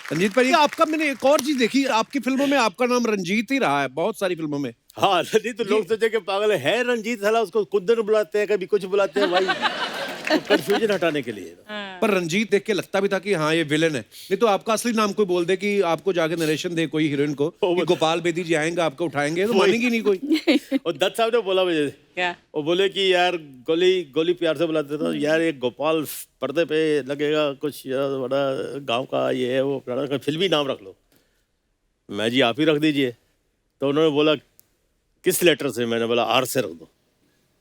रंजीत भाई, आपका मैंने एक और चीज देखी, आपकी फिल्मों में आपका नाम रंजीत ही रहा है, बहुत सारी फिल्मों में। हाँ, रंजीत तो लोग सोचे कि पागल है रंजीत, साला उसको कुंदन बुलाते हैं, कभी कुछ बुलाते हैं भाई, तो कंफ्यूजन हटाने के लिए। पर रंजीत देख के लगता भी था कि हाँ ये विलेन है, नहीं तो आपका असली नाम कोई बोल दे कि आपको जाके नरेशन दे कोई हीरोइन को कि गोपाल बेदी जी आएंगे आपको उठाएंगे, तो मानेंगी नहीं कोई। और दत्त साहब ने बोला मुझे क्या? वो बोले कि यार गोली गोली प्यार से बुलाते थे, यार एक गोपाल पर्दे पे लगेगा कुछ यार, बड़ा गांव का ये है वो, फिल्मी नाम रख लो। मैं जी आप ही रख दीजिए। तो उन्होंने बोला किस लेटर से, मैंने बोला आर से रख दो।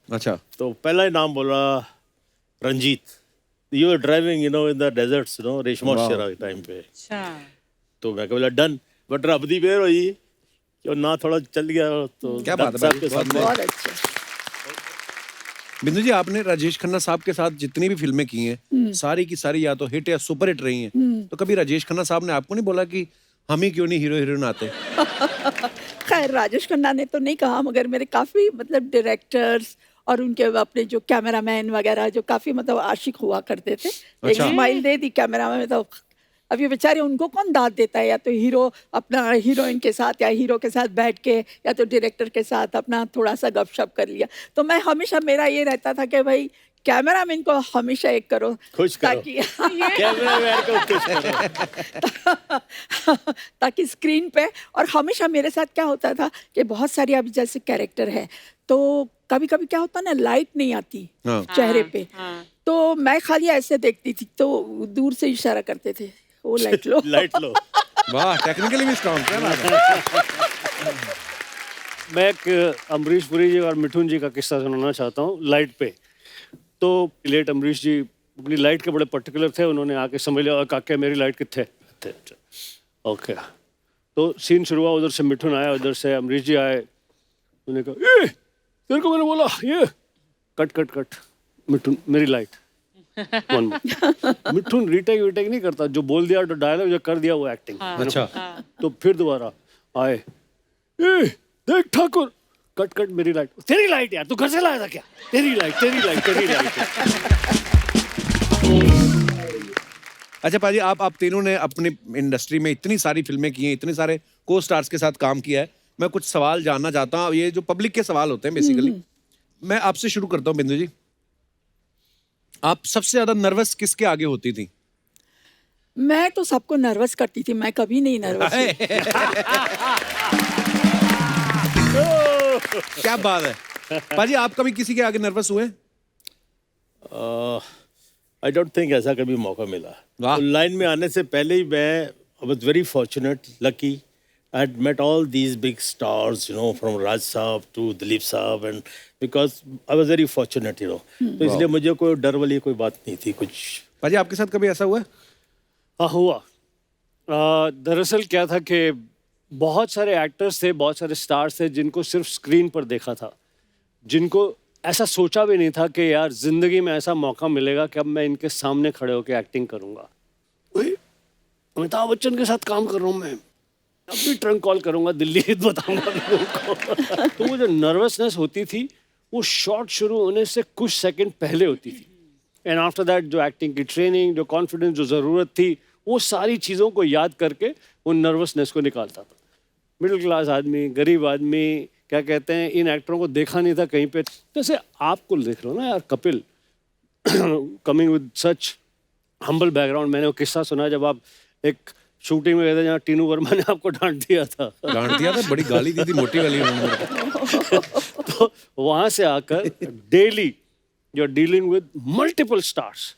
अच्छा, तो पहला ही नाम बोला Ranjeet. You are driving in the deserts Reshma Shera के टाइम पे। अच्छा, तो मैं बोला डन, बट रब दी बेर हुई कि ना थोड़ा चल गया। तो क्या बात है, साहब के सामने बहुत अच्छे। बिंदु जी, आपने राजेश खन्ना साहब के साथ जितनी भी फिल्में की हैं सारी की सारी या तो हिट या सुपर हिट रही हैं, तो कभी राजेश खन्ना साहब ने आपको नहीं बोला कि हम ही क्यों नहीं हीरो हीरोइन आते? खैर राजेश खन्ना ने तो नहीं कहा, मगर मेरे काफी मतलब डायरेक्टर्स और उनके अपने जो कैमरामैन वगैरह जो काफी मतलब आशिक हुआ करते थे। एक अच्छा। स्माइल दे दी कैमरा में, तो अब ये बेचारे उनको कौन दाद देता है, या तो हीरो अपना हीरोइन के साथ या हीरो के साथ बैठ के या तो डायरेक्टर के साथ अपना थोड़ा सा गपशप कर लिया। तो मैं हमेशा, मेरा ये रहता था कि भाई कैमरामैन को हमेशा एक करो, खुश करो। ताकि कैमरामैन को खुश करो। ताकि स्क्रीन पे। और हमेशा मेरे साथ क्या होता था कि बहुत सारी अभी जैसे कैरेक्टर है, तो कभी कभी क्या होता ना, लाइट नहीं आती हाँ। चेहरे पे, हाँ। तो मैं खाली ऐसे देखती थी, तो दूर से इशारा करते थे वो लाइट लो। लाइट लो। वाह, टेक्निकली भी स्ट्रॉन्ग, क्या बात है। मैं एक अमरीश पुरी जी और मिठुन जी का किस्सा सुनाना चाहता हूँ लाइट पे। तो लेट अमरीश जी अपनी लाइट के बड़े पर्टिकुलर थे, उन्होंने आके समझ लिया काके मेरी लाइट कितने। ओके, तो सीन शुरू हुआ, उधर से मिठुन आया, उधर से अमरीश जी आए, उन्होंने कहा ए तेरे को मैंने बोला ये कट कट कट, मिठुन मेरी लाइट। मिठुन रीटेक वीटेक नहीं करता, जो बोल दिया डायलॉग जो कर दिया वो एक्टिंग। अच्छा, तो फिर दोबारा आए, ए देख ठाकुर कट कट मेरी लाइट, तेरी लाइट यार तू घर से लाया था क्या, तेरी लाइट तेरी लाइट तेरी लाइट। अच्छा पाजी, आप तीनों ने अपनी इंडस्ट्री में इतनी सारी फिल्में की हैं, इतने सारे को स्टार्स के साथ काम किया है। मैं कुछ सवाल जानना चाहता हूँ, ये जो पब्लिक के सवाल होते हैं बेसिकली। मैं आपसे शुरू करता हूँ बिंदु जी, आप सबसे ज्यादा नर्वस किसके आगे होती थी? मैं तो सबको नर्वस करती थी, मैं कभी नहीं नर्वस हुई। क्या बात है पाजी, आप कभी किसी के आगे नर्वस हुए? आई डोंट थिंक ऐसा कभी मौका मिला। वाह। तो लाइन में आने से पहले ही मैं I was very fortunate, lucky. I had met all these big stars, from Raj Saab to Dilip Saab, and because I was very fortunate, तो इसलिए मुझे कोई डर वाली कोई बात नहीं थी कुछ। पाजी, आपके साथ कभी ऐसा हुआ है? हाँ हुआ। दरअसल क्या था कि बहुत सारे एक्टर्स थे, बहुत सारे स्टार्स थे जिनको सिर्फ स्क्रीन पर देखा था, जिनको ऐसा सोचा भी नहीं था कि यार जिंदगी में ऐसा मौका मिलेगा कि अब मैं इनके सामने खड़े होकर एक्टिंग करूंगा। अमिताभ बच्चन के साथ काम कर रहा हूँ मैं, अब भी ट्रंक कॉल करूंगा, दिल्ली हित बताऊंगा लोगों को। तो वो जो नर्वसनेस होती थी वो शॉट शुरू होने से कुछ सेकंड पहले होती थी, एंड आफ्टर दैट जो एक्टिंग की ट्रेनिंग, जो कॉन्फिडेंस, जो ज़रूरत थी, वो सारी चीज़ों को याद करके वो नर्वसनेस को निकालता था। मिडिल क्लास आदमी, गरीब आदमी, क्या कहते हैं, इन एक्टरों को देखा नहीं था कहीं पे। जैसे आपको देख लो ना यार, Kapil coming with such humble background. मैंने वो किस्सा सुना जब आप एक शूटिंग में गए थे जहाँ टीनू वर्मा ने आपको डांट दिया था। डांट दिया था, बड़ी गाली दी थी, मोटी वाली उन्होंने। तो वहां से आकर daily you are dealing with multiple stars,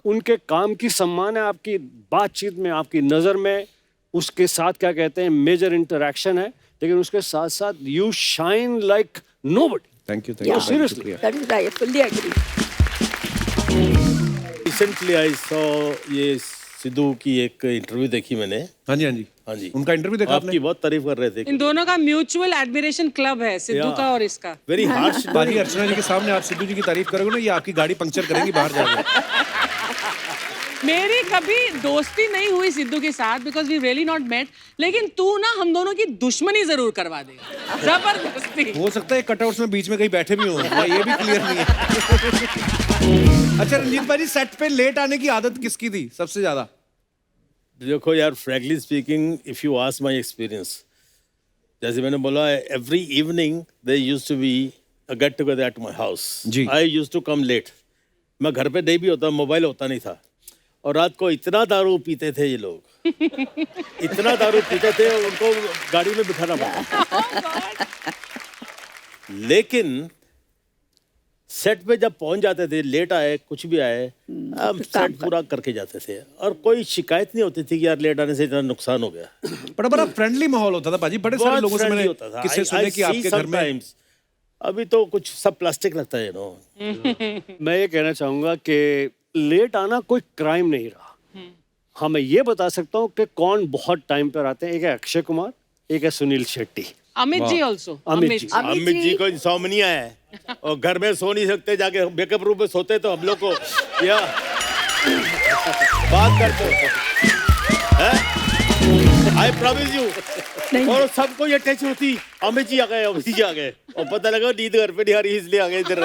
उनके काम की सम्मान है आपकी बातचीत में, आपकी नज़र में, उसके साथ क्या कहते हैं मेजर इंटरेक्शन है, लेकिन उसके साथ साथ you shine like nobody. Thank you, Yeah. Seriously. That is right, fully agree. Recently I saw ये सिद्धू की एक इंटरव्यू देखी मैंने। हाँ जी, हाँ जी, हाँ जी, उनका इंटरव्यू देखा आपकी आपने? बहुत तारीफ कर रहे थे। इन दोनों का म्यूचुअल एडमिरेशन क्लब है, सिद्धू का और इसका। Very harsh. पाजी, अर्चना जी के सामने आप सिद्धू जी की तारीफ करोगे ना, ये आपकी गाड़ी पंक्चर करेंगी बाहर जाकर। मेरी कभी दोस्ती नहीं हुई सिद्धू के साथ, because we really not met, लेकिन तू ना हम दोनों की दुश्मनी जरूर करवा देगा, जबरदस्ती। हो सकता है कटआउट्स में बीच में कहीं बैठे भी हों, ये भी क्लियर नहीं है। अच्छा रंजीत भाई, सेट पे लेट आने की आदत किसकी थी सबसे ज्यादा? देखो यार, frankly speaking, if you ask my experience, जैसे मैंने बोला, every evening they used to be a get together at my house. जी. I used to come late. मैं घर पे नहीं भी होता, मोबाइल होता नहीं था, और रात को इतना दारू पीते थे ये लोग, इतना दारू पीते थे, उनको गाड़ी में बिठाना पड़ता. लेकिन सेट पे जब पहुंच जाते थे, लेट आए कुछ भी आए, हम सेट पूरा करके जाते थे, और कोई शिकायत नहीं होती थी कि यार लेट आने से इतना नुकसान हो गया. बड़ा फ्रेंडली माहौल होता था पाजी. बड़े सारे बहुत लोगों से friendly मैंने होता था. किससे सुने कि I आपके see घर में sometimes. अभी तो कुछ सब प्लास्टिक लगता है, नो. मैं ये कहना चाहूंगा कि लेट आना कोई क्राइम नहीं रहा. हाँ, मैं ये बता सकता हूँ कि कौन बहुत टाइम पर आते हैं. एक है अक्षय कुमार, एक है सुनील शेट्टी. अमित जी ऑल्सो. अमित जी. अमित जी को इंसोम्निया है, और घर में सो नहीं सकते, जाके मेकअप रूम में सोते, तो हम लोग को या बात करते आई प्रॉमिस यू. और सबको ये टच होती, अमित जी आ गए, अमित जी आ गए, और पता लगा नींद घर पे नहीं आ रही, इसलिए आ गए इधर.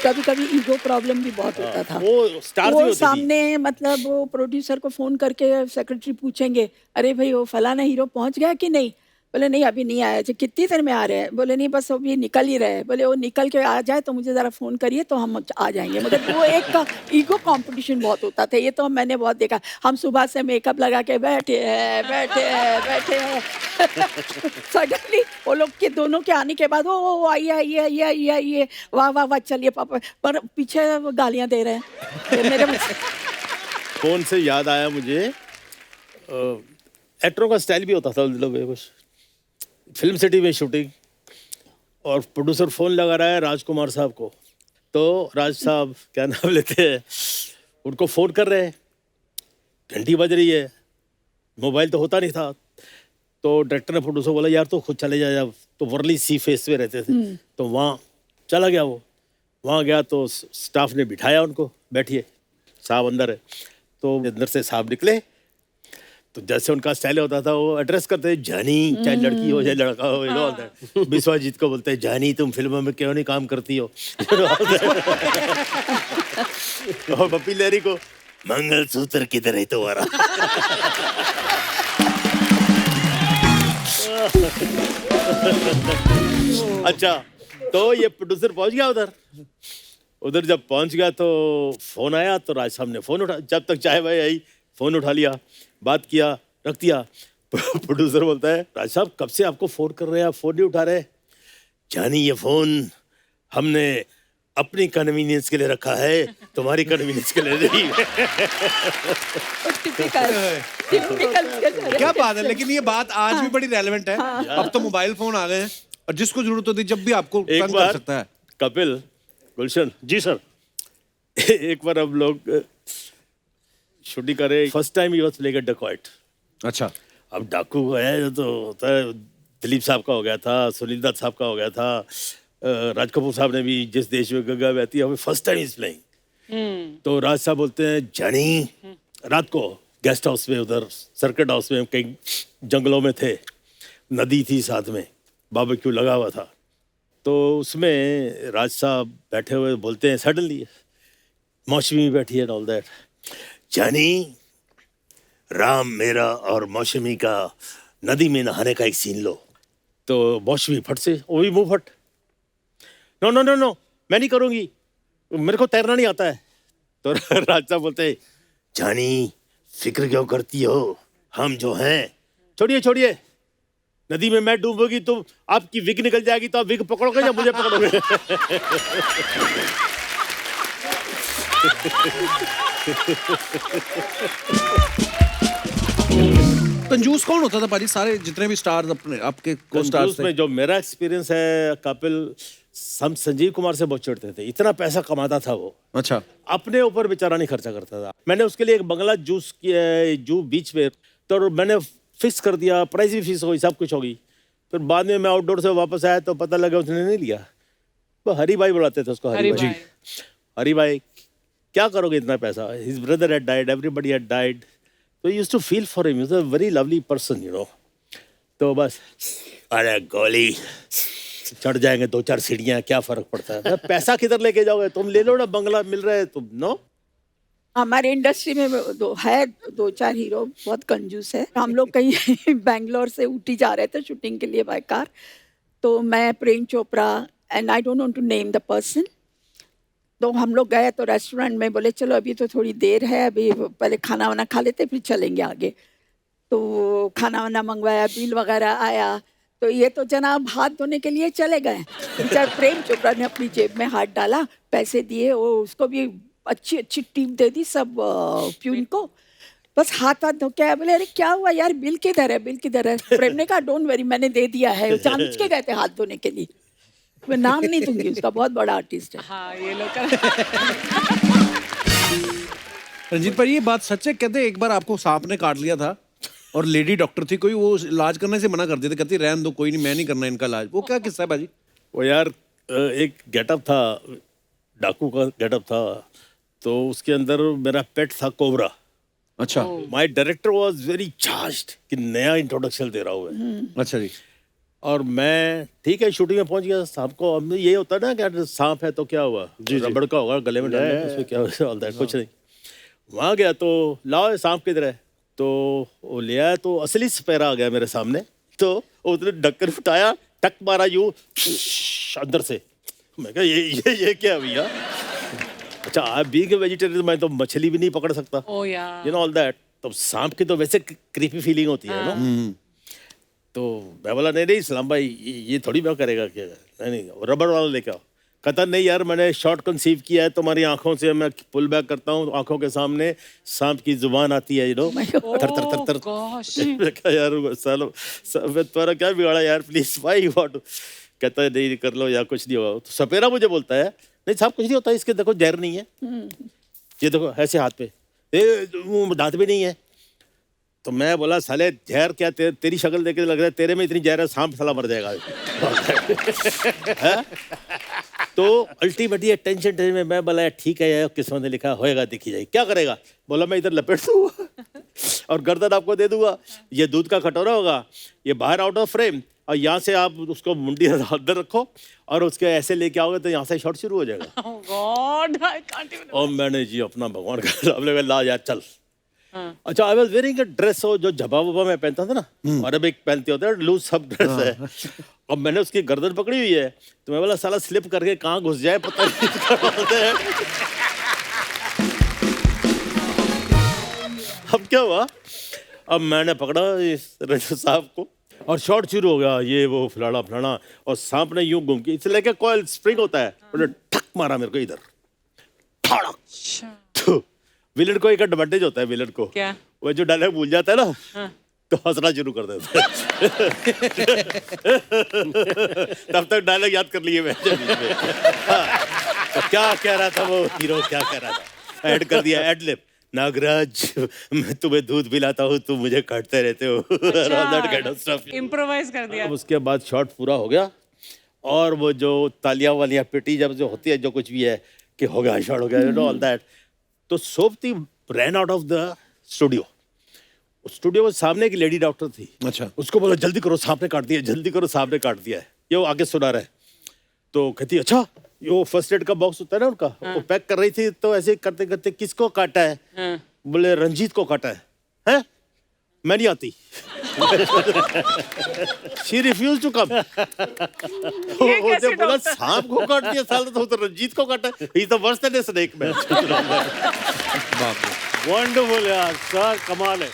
कभी कभी ईगो प्रॉब्लम भी बहुत होता था. वो स्टार वो सामने मतलब वो प्रोड्यूसर को फोन करके सेक्रेटरी पूछेंगे, अरे भाई वो फलाना हीरो पहुंच गया कि नहीं. बोले नहीं अभी नहीं आया. अच्छा कितनी देर में आ रहे हैं. बोले नहीं बस अभी निकल ही रहे. बोले वो निकल के आ जाए तो मुझे ज़रा फ़ोन करिए तो हम आ जाएंगे. मगर वो एक ईगो कंपटीशन बहुत होता था. ये तो मैंने बहुत देखा. हम सुबह से मेकअप लगा के बैठे हैं सडनली वो लोग के दोनों के आने के बाद वो आइए वाह वाह वाह चलिए पापा, पर पीछे गालियाँ दे रहे हैं मेरे. फोन से याद आया मुझे, एक्टरों का स्टाइल भी होता था उन लोगों में कुछ. फिल्म सिटी में शूटिंग, और प्रोड्यूसर फोन लगा रहा है राजकुमार साहब को, तो राज साहब क्या नाम लेते हैं, उनको फोन कर रहे हैं, घंटी बज रही है, मोबाइल तो होता नहीं था, तो डायरेक्टर ने प्रोड्यूसर बोला यार तो खुद चले जा. तो वर्ली सी फेस पे रहते थे, तो वहाँ चला गया. वो वहाँ गया तो स्टाफ ने बिठाया उनको, बैठिए साहब अंदर है. तो अंदर से साहब निकले, तो जैसे उनका स्टाइल होता था, वो एड्रेस करते हैं जानी, चाहे लड़की हो चाहे लड़का हो, यू नो. विश्वजीत को बोलते हैं जानी तुम फिल्मों में क्यों नहीं काम करती हो. और पप्पी लहरी को मंगलसूत्र किधर है तुम्हारा. अच्छा, तो ये प्रोड्यूसर पहुंच गया उधर जब पहुंच गया तो फोन आया, तो राज साहब ने फोन उठा. जब तक चाय भाई आई, फोन उठा लिया, बात किया, रख दिया. प्रोड्यूसर बोलता है राज साहब कब से आपको फोन कर रहे हैं, आप फोन नहीं उठा रहे. जानी ये फोन हमने अपनी कन्वीनियंस के लिए रखा है, तुम्हारी कन्वीनियंस के लिए नहीं. क्या बात है. लेकिन ये बात आज भी बड़ी रेलेवेंट है. अब तो मोबाइल फोन आ गए हैं, और जिसको जरूरत होती है जब भी आपको एक तंग कर बार सकता है. कपिल, गुलशन जी सर. एक बार हम लोग शूटिंग करे, first time he was playing a dacoit. अच्छा. अब डाकू है तो होता है, दिलीप साहब का हो गया था, सुनील दत्त साहब का हो गया था, राज कपूर साहब ने भी जिस देश में गंगा बहती है, हमें फर्स्ट टाइम इज प्लेइंग. तो राज साहब बोलते हैं जानी, रात को गेस्ट हाउस में, उधर सर्किट हाउस में, कहीं जंगलों में थे, नदी थी साथ में, बारबेक्यू लगा हुआ था. तो उसमें राज साहब बैठे हुए बोलते हैं, सडनली मौसमी बैठी है, ऑल दैट, जानी राम मेरा और मौसमी का नदी में नहाने का एक सीन लो. तो मौसमी फट से, वो भी मुंह फट, नो नो नो नो मैं नहीं करूँगी, मेरे को तैरना नहीं आता है. तो राज साहब बोलते हैं जानी फिक्र क्यों करती हो, हम जो हैं, छोड़िए छोड़िए, नदी में मैं डूबूंगी तो आपकी विग निकल जाएगी, तो आप विग पकड़ोगे या मुझे पकड़ोगे. कंजूस कौन होता था पाजी? सारे जितने भी स्टार्स अपने आपके को स्टार्स थे. में जो मेरा एक्सपीरियंस है कपिल, हम संजीव कुमार से बहुत चिढ़ते थे. इतना पैसा कमाता था वो, अच्छा. अपने ऊपर बेचारा नहीं खर्चा करता था. मैंने उसके लिए एक बंगला जूस किया, जू बीच में, तो मैंने फिक्स कर दिया, प्राइस भी फिक्स हो गई, सब कुछ हो गई. फिर बाद में मैं आउटडोर से वापस आया तो पता लगा उसने नहीं लिया. वो हरी भाई बुलाते थे उसको, हरी भाई. हरी भाई क्या करोगे इतना पैसा. His brother had died, everybody had died, तो used to feel for him. He was a very lovely person, you know. तो बस अरे गोली चढ़ जाएंगे 2-4 सीढ़ियाँ, क्या फर्क पड़ता है. पैसा किधर लेके जाओगे, तुम ले लो ना, बंगला मिल रहा है तुम. नो, हमारे इंडस्ट्री में दो चार हीरो बहुत कंजूस है। हम लोग कहीं बैंगलोर से ऊटी जा रहे थे शूटिंग के लिए बाय कार, तो मैं, Prem Chopra and I don't want to name the person, तो हम लोग गए तो रेस्टोरेंट में बोले चलो अभी तो थोड़ी देर है, अभी पहले खाना वाना खा लेते फिर चलेंगे आगे। तो खाना वाना मंगवाया, बिल वगैरह आया, तो ये तो जनाब हाथ धोने के लिए चले गए। बेचारा प्रेम चोपड़ा ने अपनी जेब में हाथ डाला, पैसे दिए, वो उसको भी अच्छी अच्छी टिप दे दी सब प्यून को, बस हाथ धो के आया। बोले अरे क्या हुआ यार, बिल किधर है, बिल किधर है? प्रेम ने कहा डोंट वरी, मैंने दे दिया है, वो जानबूझ के गए थे हाथ धोने के लिए। मैं नाम नहीं दूंगी उसका, बहुत बड़ा आर्टिस्ट है। हाँ ये लोग रंजीत पर ये बात सच है, कहते एक बार आपको सांप ने काट लिया था और लेडी डॉक्टर थी कोई, वो इलाज करने से मना कर देते, कहती रहने दो कोई नहीं, मैं नहीं करना इनका इलाज। वो क्या किस्सा है भाजी? वो यार एक गेटअप था, डाकू का गेटअप था, तो उसके अंदर मेरा पेट था कोबरा। अच्छा my director was very charged कि नया इंट्रोडक्शन दे रहा हूँ मैं। अच्छा जी। और मैं ठीक है शूटिंग में पहुंच गया, सांप को, अब ये होता है ना कि सांप है तो क्या हुआ, रबड़ का होगा गले में डालने, उसमें क्या होता है, कुछ नहीं। वहाँ गया तो लाओ ये सांप किधर है, तो वो ले आया, तो असली सपेरा आ गया मेरे सामने, तो उसने ढक्कन उठाया, टक मारा यूं अंदर से। मैं कहा ये क्या भैया? अच्छा आप बीइंग वेजिटेरियन, मैं तो मछली भी नहीं पकड़ सकता, ओ यार, यू नो ऑल दैट। तो सांप की तो वैसे क्रीपी फीलिंग होती है ना। तो मैं बोला नहीं सलाम भाई, ये थोड़ी मैं करेगा क्या, नहीं रबड़ वाला लेके आओ। कहता नहीं यार मैंने शॉर्ट कंसीव किया है, तुम्हारी आंखों से मैं पुल बैक करता हूँ, आंखों के सामने सांप की जुबान आती है, यू नो, थर थर थर थर। gosh. यार सालो तुम्हारा क्या बिगाड़ा यार, प्लीज भाई व्हाट। कहता है नहीं कर लो या कुछ नहीं होगा। तो सपेरा मुझे बोलता है नहीं साहब कुछ नहीं होता, इसके देखो जहर नहीं है, ये देखो ऐसे हाथ पे, दांत भी नहीं है। तो मैं बोला साले जहर क्या, तेरी शक्ल देख के लग रहा है तेरे में इतनी जहर है, सांप साला मर जाएगा। तो अल्टीमेटली टेंशन में मैं बोला ठीक है यार, किस्मत ने लिखा होएगा, देखी जाएगी, क्या करेगा। बोला मैं इधर लपेट दूंगा और गर्दन आपको दे दूंगा, ये दूध का कटोरा होगा, ये बाहर आउट ऑफ फ्रेम, और यहाँ से आप उसको मुंडी अंदर रखो और उसके ऐसे लेके आओगे तो यहाँ से शॉट शुरू हो जाएगा। Oh God, I can't even. और मैंने जी अपना भगवान का ला यार चल। अच्छा I was wearing a dress, हो जो झबा वबा मैं पहनता था ना, अरबिक पहनते होते हैं, लूज सब ड्रेस है। अब मैंने उसकी गर्दन पकड़ी हुई है, तो मैं बोला साला स्लिप करके कहाँ घुस जाए पता नहीं। अब क्या हुआ, अब मैंने पकड़ा इस रजू साहब को और शॉट शुरू हो गया, ये वो फलाना फलाना, और सांप ने यूं घूम के इसे लेके कॉइल स्प्रिंग होता है, उन्होंने ठक मारा मेरे को इधर, ठड़क। विलन को एक एडवांटेज होता है, विलन को क्या? वो जो डायलॉग भूल जाता है ना, तो हंसना शुरू कर देता है। तब तक डायलॉग याद कर लिए मैं। तो क्या कह रहा था वो हीरो, क्या कह रहा था, ऐड कर दिया, एड लिप, नागराज मैं तुम्हें दूध पिलाता हूँ, तुम मुझे काटते रहते हो। इम्प्रोवाइज कर दिया। अब उसके बाद शॉट पूरा हो गया, और वो जो तालियां वालियां पिटी जब जो होती है, जो कुछ भी है कि हो गया शॉट हो गया, यू नो ऑल दैट। तो सोपती ran out of the studio. Studio के सामने एक लेडी डॉक्टर थी। अच्छा। उसको बोला जल्दी करो सांप ने काट दिया, जल्दी करो सांप ने काट दिया है, ये वो आगे सुना रहा है। तो कहती अच्छा, ये फर्स्ट एड का बॉक्स होता है ना उनका, वो पैक कर रही थी, तो ऐसे करते करते किसको काटा है, बोले रंजीत को काटा है, हैं? मैं नहीं आती। She refused to come। बोला सांप को काट दिया साला, तो रंजीत को काटा है, he's the worst than a snake man। Wonderful यार सर, कमाल है।